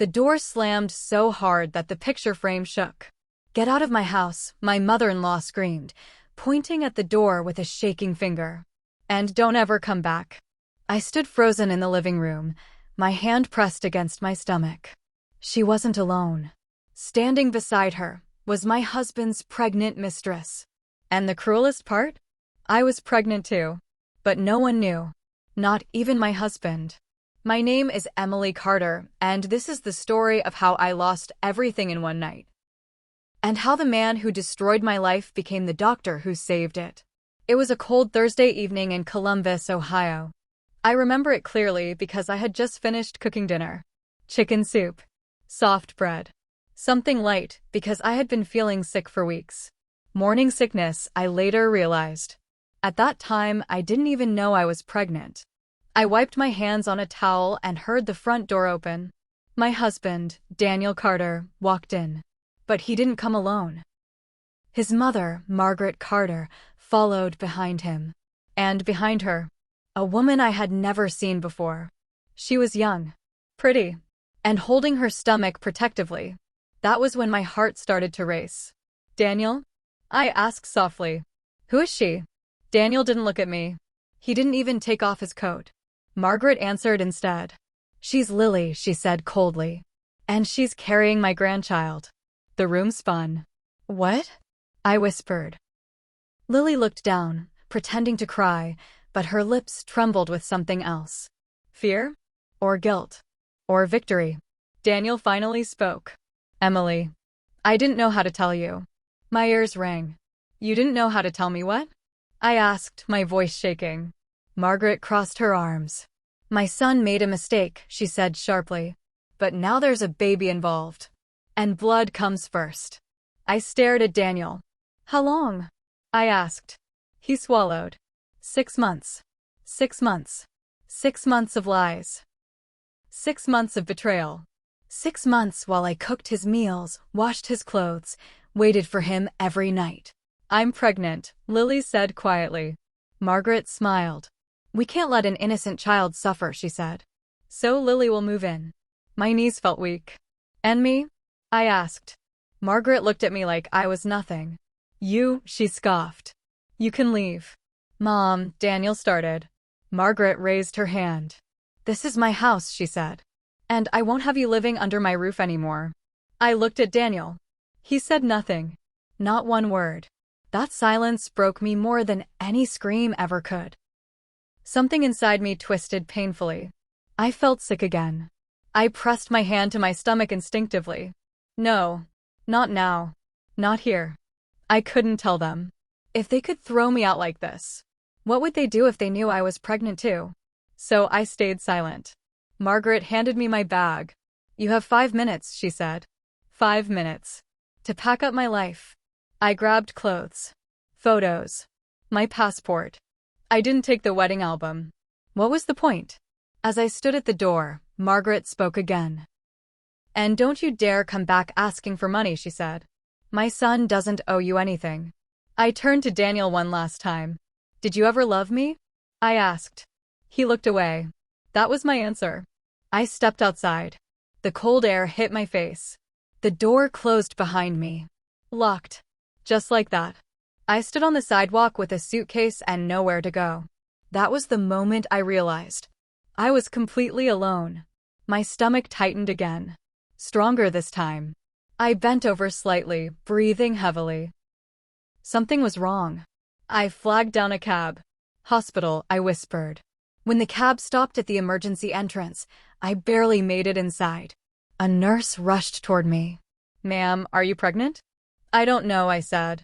The door slammed so hard that the picture frame shook. "Get out of my house," my mother-in-law screamed, pointing at the door with a shaking finger. "And don't ever come back." I stood frozen in the living room, my hand pressed against my stomach. She wasn't alone. Standing beside her was my husband's pregnant mistress. And the cruelest part? I was pregnant too. But no one knew. Not even my husband. My name is Emily Carter, and this is the story of how I lost everything in one night. And how the man who destroyed my life became the doctor who saved it. It was a cold Thursday evening in Columbus, Ohio. I remember it clearly because I had just finished cooking dinner. Chicken soup. Soft bread. Something light because I had been feeling sick for weeks. Morning sickness, I later realized. At that time, I didn't even know I was pregnant. I wiped my hands on a towel and heard the front door open. My husband, Daniel Carter, walked in. But he didn't come alone. His mother, Margaret Carter, followed behind him. And behind her, a woman I had never seen before. She was young, pretty, and holding her stomach protectively. That was when my heart started to race. "Daniel?" I asked softly. "Who is she?" Daniel didn't look at me. He didn't even take off his coat. Margaret answered instead. "She's Lily," she said coldly. "And she's carrying my grandchild." The room spun. "What?" I whispered. Lily looked down, pretending to cry, but her lips trembled with something else. Fear? Or guilt? Or victory? Daniel finally spoke. "Emily, I didn't know how to tell you." My ears rang. "You didn't know how to tell me what?" I asked, my voice shaking. Margaret crossed her arms. "My son made a mistake," she said sharply. "But now there's a baby involved. And blood comes first." I stared at Daniel. "How long?" I asked. He swallowed. 6 months. 6 months. 6 months of lies. 6 months of betrayal. 6 months while I cooked his meals, washed his clothes, waited for him every night. "I'm pregnant," Lily said quietly. Margaret smiled. "We can't let an innocent child suffer," she said. "So Lily will move in." My knees felt weak. "And me?" I asked. Margaret looked at me like I was nothing. "You," she scoffed. "You can leave." "Mom," Daniel started. Margaret raised her hand. "This is my house," she said. "And I won't have you living under my roof anymore." I looked at Daniel. He said nothing. Not one word. That silence broke me more than any scream ever could. Something inside me twisted painfully. I felt sick again. I pressed my hand to my stomach instinctively. No. Not now. Not here. I couldn't tell them. If they could throw me out like this, what would they do if they knew I was pregnant too? So I stayed silent. Margaret handed me my bag. "You have 5 minutes," she said. 5 minutes. To pack up my life. I grabbed clothes. Photos. My passport. I didn't take the wedding album. What was the point? As I stood at the door, Margaret spoke again. "And don't you dare come back asking for money," she said. "My son doesn't owe you anything." I turned to Daniel one last time. "Did you ever love me?" I asked. He looked away. That was my answer. I stepped outside. The cold air hit my face. The door closed behind me. Locked. Just like that. I stood on the sidewalk with a suitcase and nowhere to go. That was the moment I realized. I was completely alone. My stomach tightened again. Stronger this time. I bent over slightly, breathing heavily. Something was wrong. I flagged down a cab. "Hospital," I whispered. When the cab stopped at the emergency entrance, I barely made it inside. A nurse rushed toward me. "Ma'am, are you pregnant?" "I don't know," I said.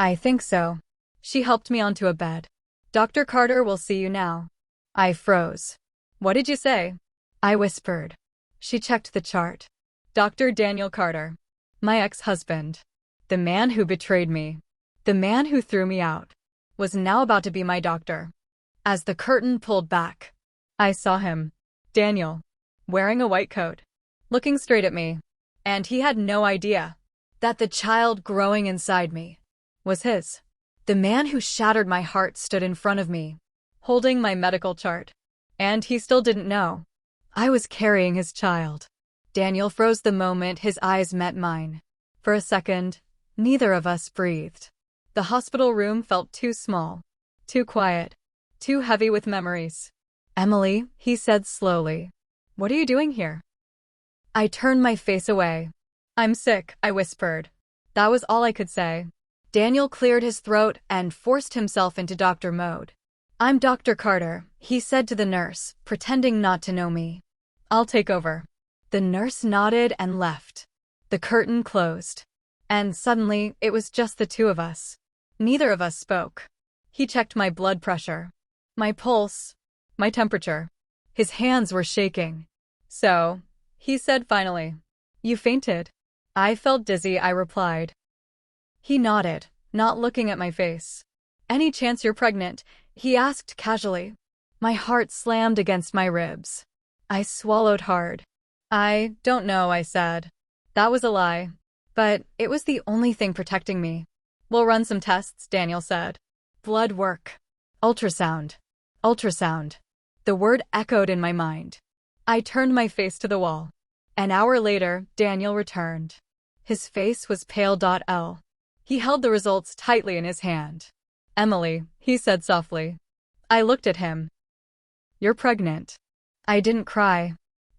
"I think so." She helped me onto a bed. "Dr. Carter will see you now." I froze. "What did you say?" I whispered. She checked the chart. Dr. Daniel Carter. My ex-husband. The man who betrayed me. The man who threw me out. Was now about to be my doctor. As the curtain pulled back, I saw him. Daniel. Wearing a white coat. Looking straight at me. And he had no idea that the child growing inside me was his. The man who shattered my heart stood in front of me, holding my medical chart. And he still didn't know. I was carrying his child. Daniel froze the moment his eyes met mine. For a second, neither of us breathed. The hospital room felt too small, too quiet, too heavy with memories. "Emily," he said slowly, "what are you doing here?" I turned my face away. "I'm sick," I whispered. That was all I could say. Daniel cleared his throat and forced himself into doctor mode. "I'm Dr. Carter," he said to the nurse, pretending not to know me. "I'll take over." The nurse nodded and left. The curtain closed. And suddenly, it was just the two of us. Neither of us spoke. He checked my blood pressure, my pulse, my temperature. His hands were shaking. "So," he said finally, "you fainted?" "I felt dizzy," I replied. He nodded, not looking at my face. "Any chance you're pregnant?" he asked casually. My heart slammed against my ribs. I swallowed hard. "I don't know," I said. That was a lie. But it was the only thing protecting me. "We'll run some tests," Daniel said. "Blood work. Ultrasound. Ultrasound." The word echoed in my mind. I turned my face to the wall. An hour later, Daniel returned. His face was pale. He held the results tightly in his hand. "Emily," he said softly. I looked at him. "You're pregnant." I didn't cry.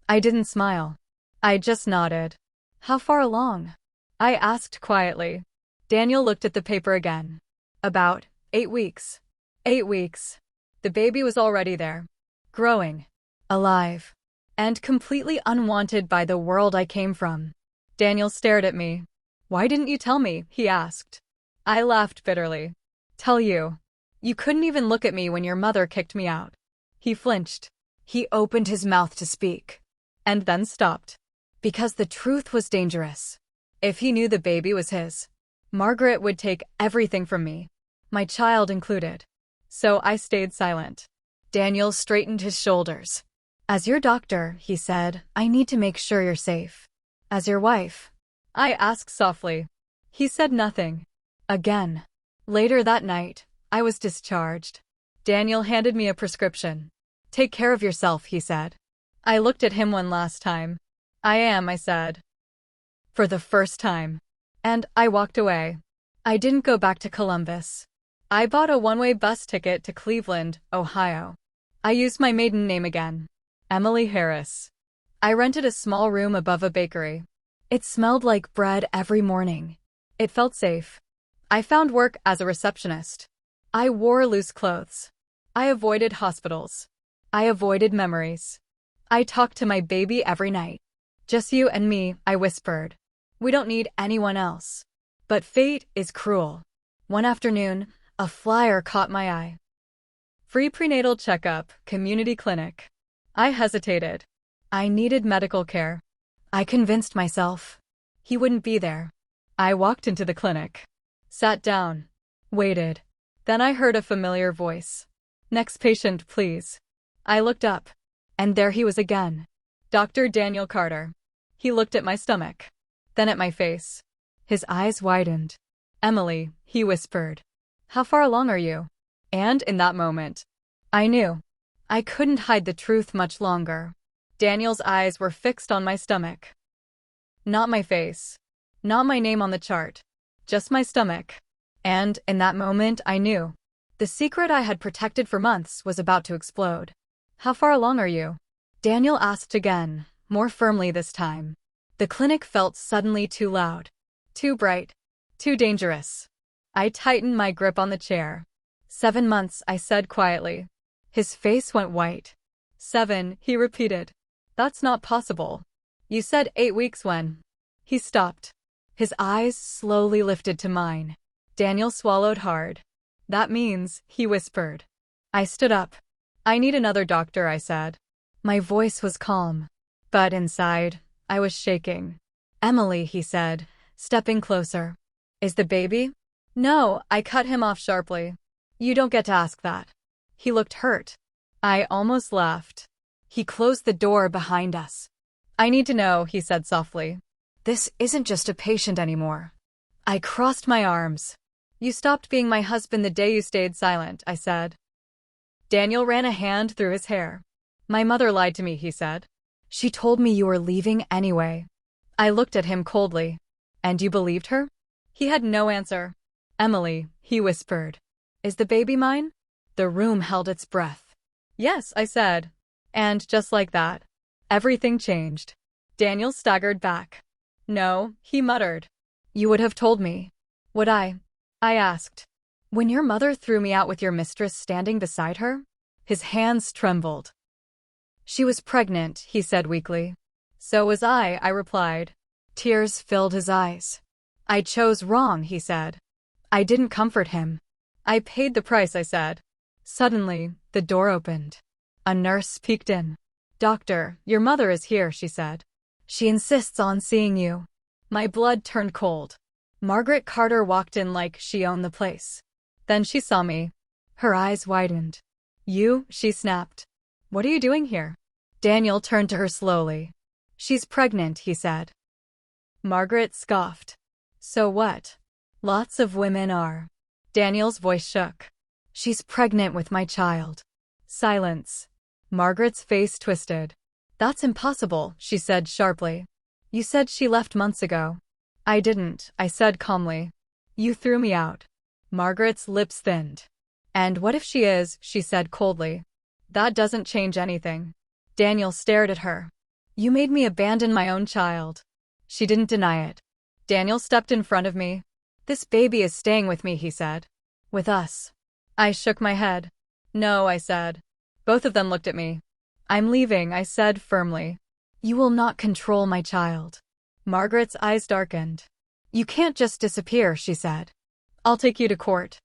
I didn't smile. I just nodded. "How far along?" I asked quietly. Daniel looked at the paper again. "About 8 weeks." 8 weeks. The baby was already there. Growing. Alive. And completely unwanted by the world I came from. Daniel stared at me. "Why didn't you tell me?" he asked. I laughed bitterly. "Tell you? You couldn't even look at me when your mother kicked me out." He flinched. He opened his mouth to speak. And then stopped. Because the truth was dangerous. If he knew the baby was his, Margaret would take everything from me, my child included. So I stayed silent. Daniel straightened his shoulders. "As your doctor," he said, "I need to make sure you're safe." "As your wife?" I asked softly. He said nothing. Again. Later that night, I was discharged. Daniel handed me a prescription. "Take care of yourself," he said. I looked at him one last time. "I am," I said. For the first time. And I walked away. I didn't go back to Columbus. I bought a one-way bus ticket to Cleveland, Ohio. I used my maiden name again. Emily Harris. I rented a small room above a bakery. It smelled like bread every morning. It felt safe. I found work as a receptionist. I wore loose clothes. I avoided hospitals. I avoided memories. I talked to my baby every night. "Just you and me," I whispered. "We don't need anyone else." But fate is cruel. One afternoon, a flyer caught my eye. Free prenatal checkup, community clinic. I hesitated. I needed medical care. I convinced myself he wouldn't be there. I walked into the clinic. Sat down. Waited. Then I heard a familiar voice. "Next patient, please." I looked up. And there he was again. Dr. Daniel Carter. He looked at my stomach. Then at my face. His eyes widened. "Emily," he whispered. "How far along are you?" And in that moment, I knew. I couldn't hide the truth much longer. Daniel's eyes were fixed on my stomach. Not my face. Not my name on the chart. Just my stomach. And in that moment, I knew. The secret I had protected for months was about to explode. "How far along are you?" Daniel asked again, more firmly this time. The clinic felt suddenly too loud. Too bright. Too dangerous. I tightened my grip on the chair. 7 months, I said quietly. His face went white. 7, he repeated. "That's not possible. You said 8 weeks when..." He stopped. His eyes slowly lifted to mine. Daniel swallowed hard. "That means," he whispered. I stood up. "I need another doctor," I said. My voice was calm. But inside, I was shaking. "Emily," he said, stepping closer. "Is the baby?" "No," I cut him off sharply. "You don't get to ask that." He looked hurt. I almost laughed. He closed the door behind us. "I need to know," he said softly. "This isn't just a patient anymore." I crossed my arms. "You stopped being my husband the day you stayed silent," I said. Daniel ran a hand through his hair. "My mother lied to me," he said. She told me you were leaving anyway. I looked at him coldly. And you believed her? He had no answer. Emily, he whispered. Is the baby mine? The room held its breath. Yes, I said. And just like that, everything changed. Daniel staggered back. No, he muttered. You would have told me. Would I? I asked. When your mother threw me out with your mistress standing beside her? His hands trembled. She was pregnant, he said weakly. So was I replied. Tears filled his eyes. I chose wrong, he said. I didn't comfort him. I paid the price, I said. Suddenly, the door opened. A nurse peeked in. Doctor, your mother is here, she said. She insists on seeing you. My blood turned cold. Margaret Carter walked in like she owned the place. Then she saw me. Her eyes widened. You, she snapped. What are you doing here? Daniel turned to her slowly. She's pregnant, he said. Margaret scoffed. So what? Lots of women are. Daniel's voice shook. She's pregnant with my child. Silence. Margaret's face twisted. That's impossible, she said sharply. You said she left months ago. I didn't, I said calmly. You threw me out. Margaret's lips thinned. And what if she is, she said coldly. That doesn't change anything. Daniel stared at her. You made me abandon my own child. She didn't deny it. Daniel stepped in front of me. This baby is staying with me, he said. With us. I shook my head. No, I said. Both of them looked at me. I'm leaving, I said firmly. You will not control my child. Margaret's eyes darkened. You can't just disappear, she said. I'll take you to court.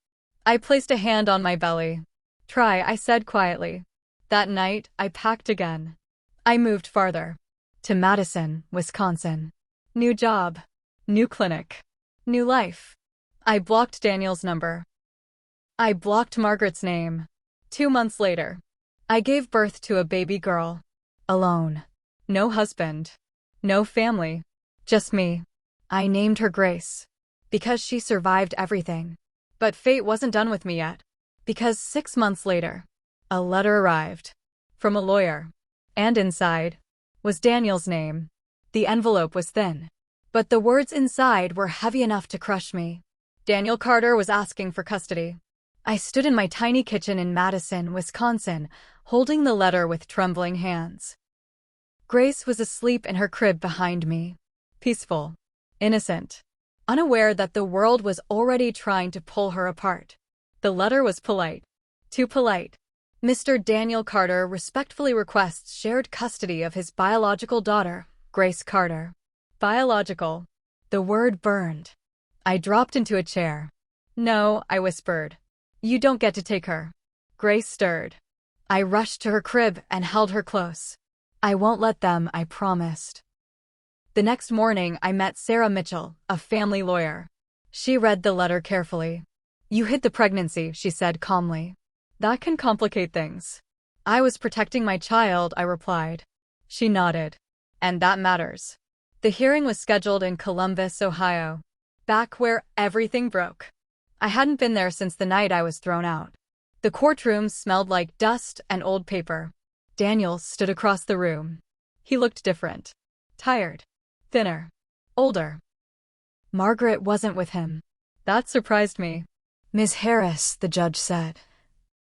I placed a hand on my belly. Try, I said quietly. That night, I packed again. I moved farther. To Madison, Wisconsin. New job. New clinic. New life. I blocked Daniel's number. I blocked Margaret's name. 2 months later, I gave birth to a baby girl. Alone. No husband. No family. Just me. I named her Grace. Because she survived everything. But fate wasn't done with me yet. Because 6 months later, a letter arrived. From a lawyer. And inside was Daniel's name. The envelope was thin. But the words inside were heavy enough to crush me. Daniel Carter was asking for custody. I stood in my tiny kitchen in Madison, Wisconsin, holding the letter with trembling hands. Grace was asleep in her crib behind me. Peaceful. Innocent. Unaware that the world was already trying to pull her apart. The letter was polite. Too polite. Mr. Daniel Carter respectfully requests shared custody of his biological daughter, Grace Carter. Biological. The word burned. I dropped into a chair. No, I whispered. You don't get to take her. Grace stirred. I rushed to her crib and held her close. I won't let them, I promised. The next morning, I met Sarah Mitchell, a family lawyer. She read the letter carefully. You hid the pregnancy, she said calmly. That can complicate things. I was protecting my child, I replied. She nodded. And that matters. The hearing was scheduled in Columbus, Ohio. Back where everything broke. I hadn't been there since the night I was thrown out. The courtroom smelled like dust and old paper. Daniel stood across the room. He looked different. Tired. Thinner. Older. Margaret wasn't with him. That surprised me. Ms. Harris, the judge said.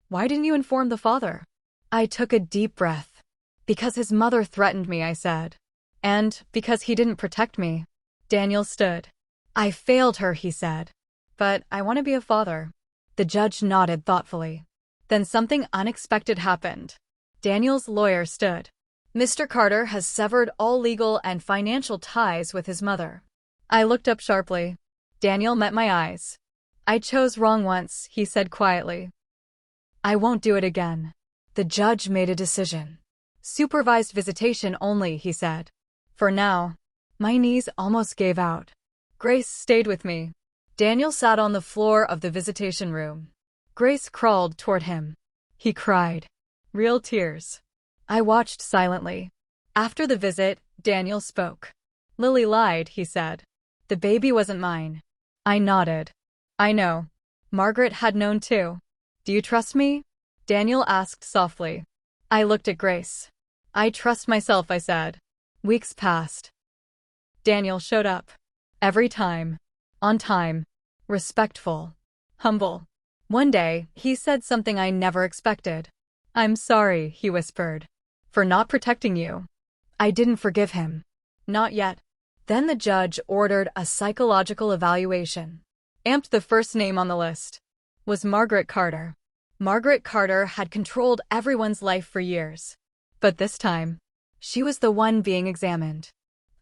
Why didn't you inform the father? I took a deep breath. Because his mother threatened me, I said. And because he didn't protect me. Daniel stood. I failed her, he said. But I want to be a father. The judge nodded thoughtfully. Then something unexpected happened. Daniel's lawyer stood. Mr. Carter has severed all legal and financial ties with his mother. I looked up sharply. Daniel met my eyes. I chose wrong once, he said quietly. I won't do it again. The judge made a decision. Supervised visitation only, he said. For now. My knees almost gave out. Grace stayed with me. Daniel sat on the floor of the visitation room. Grace crawled toward him. He cried. Real tears. I watched silently. After the visit, Daniel spoke. Lily lied, he said. The baby wasn't mine. I nodded. I know. Margaret had known too. Do you trust me? Daniel asked softly. I looked at Grace. I trust myself, I said. Weeks passed. Daniel showed up. Every time. On time. Respectful. Humble. One day, he said something I never expected. I'm sorry, he whispered, for not protecting you. I didn't forgive him. Not yet. Then the judge ordered a psychological evaluation. Amped the first name on the list was Margaret Carter. Margaret Carter had controlled everyone's life for years. But this time, she was the one being examined.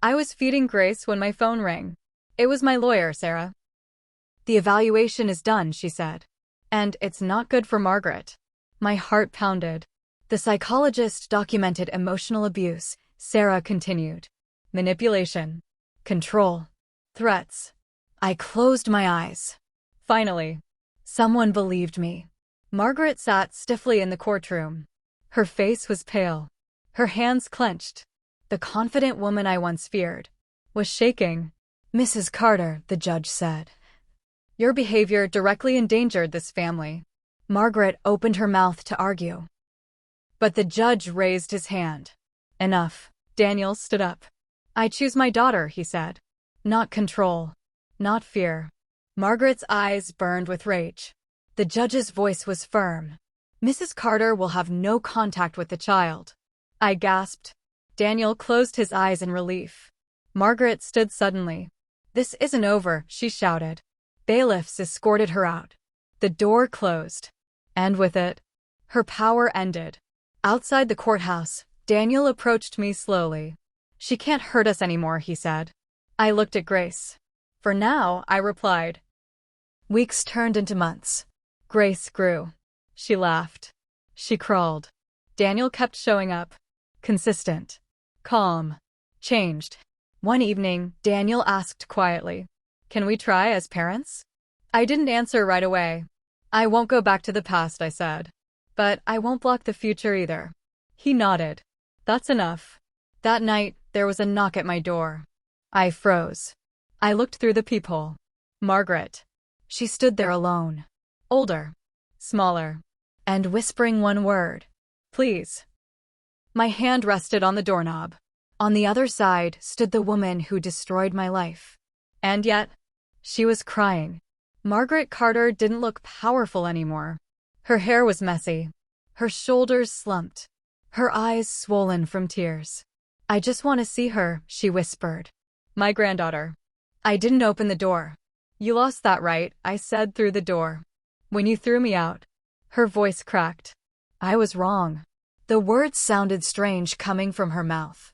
I was feeding Grace when my phone rang. It was my lawyer, Sarah. The evaluation is done, she said. And it's not good for Margaret. My heart pounded. The psychologist documented emotional abuse, Sarah continued. Manipulation. Control. Threats. I closed my eyes. Finally, someone believed me. Margaret sat stiffly in the courtroom. Her face was pale. Her hands clenched. The confident woman I once feared was shaking. Mrs. Carter, the judge said, your behavior directly endangered this family. Margaret opened her mouth to argue. But the judge raised his hand. Enough. Daniel stood up. I choose my daughter, he said. Not control. Not fear. Margaret's eyes burned with rage. The judge's voice was firm. Mrs. Carter will have no contact with the child. I gasped. Daniel closed his eyes in relief. Margaret stood suddenly. This isn't over, she shouted. Bailiffs escorted her out. The door closed. And with it, her power ended. Outside the courthouse, Daniel approached me slowly. She can't hurt us anymore, he said. I looked at Grace. For now, I replied. Weeks turned into months. Grace grew. She laughed. She crawled. Daniel kept showing up. Consistent. Calm. Changed. One evening, Daniel asked quietly, can we try as parents? I didn't answer right away. I won't go back to the past, I said. But I won't block the future either. He nodded. That's enough. That night, there was a knock at my door. I froze. I looked through the peephole. Margaret. She stood there alone. Older. Smaller. And whispering one word. Please. My hand rested on the doorknob. On the other side stood the woman who destroyed my life. And yet, she was crying. Margaret Carter didn't look powerful anymore. Her hair was messy. Her shoulders slumped. Her eyes swollen from tears. I just want to see her, she whispered. My granddaughter. I didn't open the door. You lost that right, I said through the door. When you threw me out. Her voice cracked. I was wrong. The words sounded strange coming from her mouth.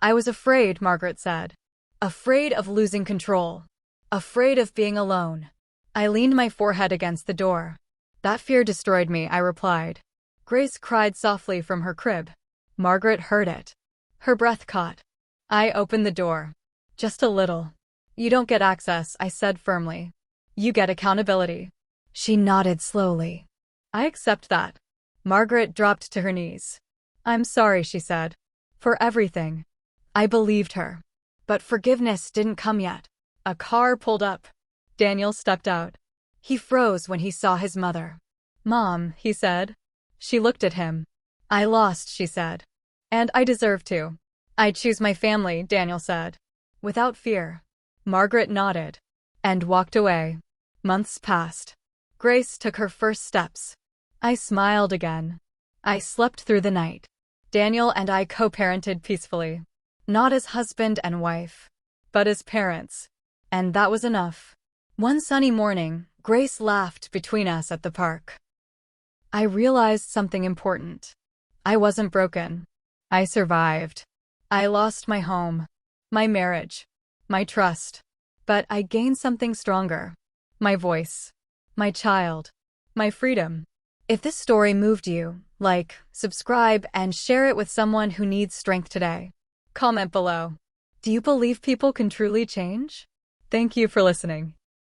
I was afraid, Margaret said. Afraid of losing control. Afraid of being alone. I leaned my forehead against the door. That fear destroyed me, I replied. Grace cried softly from her crib. Margaret heard it. Her breath caught. I opened the door. Just a little. You don't get access, I said firmly. You get accountability. She nodded slowly. I accept that. Margaret dropped to her knees. I'm sorry, she said. For everything. I believed her. But forgiveness didn't come yet. A car pulled up. Daniel stepped out. He froze when he saw his mother. Mom, he said. She looked at him. I lost, she said. And I deserve to. I choose my family, Daniel said. Without fear. Margaret nodded. And walked away. Months passed. Grace took her first steps. I smiled again. I slept through the night. Daniel and I co-parented peacefully. Not as husband and wife, but as parents. And that was enough. One sunny morning, Grace laughed between us at the park. I realized something important. I wasn't broken. I survived. I lost my home, my marriage, my trust. But I gained something stronger. My voice, my child, my freedom. If this story moved you, like, subscribe, and share it with someone who needs strength today. Comment below. Do you believe people can truly change? Thank you for listening.